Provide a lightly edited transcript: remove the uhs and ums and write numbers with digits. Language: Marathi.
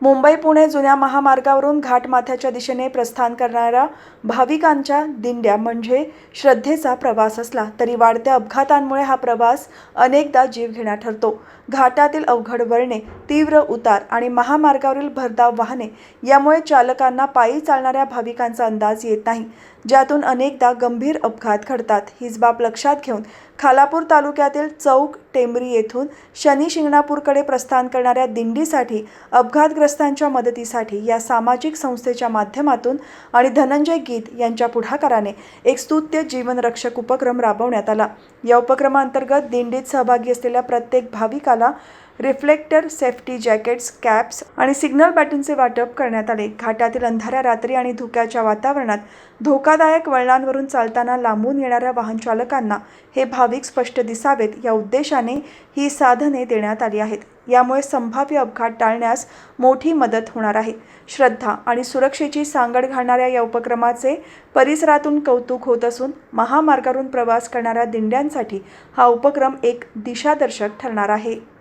मुंबई पुणे जुन्या महामार्गावरून घाटमाथ्याच्या दिशेने प्रस्थान करणाऱ्या भाविकांच्या दिंड्या म्हणजे श्रद्धेचा प्रवास असला तरी वाढत्या अपघातांमुळे हा प्रवास अनेकदा जीवघेणा ठरतो. घाटातील अवघड वळणे, तीव्र उतार आणि महामार्गावरील भरधाव वाहने यामुळे चालकांना पायी चालणाऱ्या भाविकांचा अंदाज येत नाही, ज्यातून अनेकदा गंभीर अपघात घडतात. हीच बाब लक्षात घेऊन खालापूर तालुक्यातील चौक टेंभरी येथून शनी शिंगणापूरकडे प्रस्थान करणाऱ्या दिंडीसाठी अपघातग्रस्तांच्या मदतीसाठी या सामाजिक संस्थेच्या माध्यमातून आणि धनंजय गीत यांच्या पुढाकाराने एक स्तुत्य जीवनरक्षक उपक्रम राबवण्यात आला. या उपक्रमांतर्गत दिंडीत सहभागी असलेल्या प्रत्येक भाविकाला रिफ्लेक्टर, सेफ्टी जॅकेट्स, कॅप्स आणि सिग्नल बॅटनचे वाटप करण्यात आले. घाटातील अंधाऱ्या रात्री आणि धुक्याच्या वातावरणात धोकादायक वळणांवरून चालताना लांबून येणाऱ्या वाहन चालकांना हे भाविक स्पष्ट दिसावेत या उद्देशाने ही साधने देण्यात आली आहेत. यामुळे संभाव्य अपघात टाळण्यास मोठी मदत होणार आहे. श्रद्धा आणि सुरक्षेची सांगड घालणाऱ्या या उपक्रमाचे परिसरातून कौतुक होत असून महामार्गावरून प्रवास करणाऱ्या दिंड्यांसाठी हा उपक्रम एक दिशादर्शक ठरणार आहे.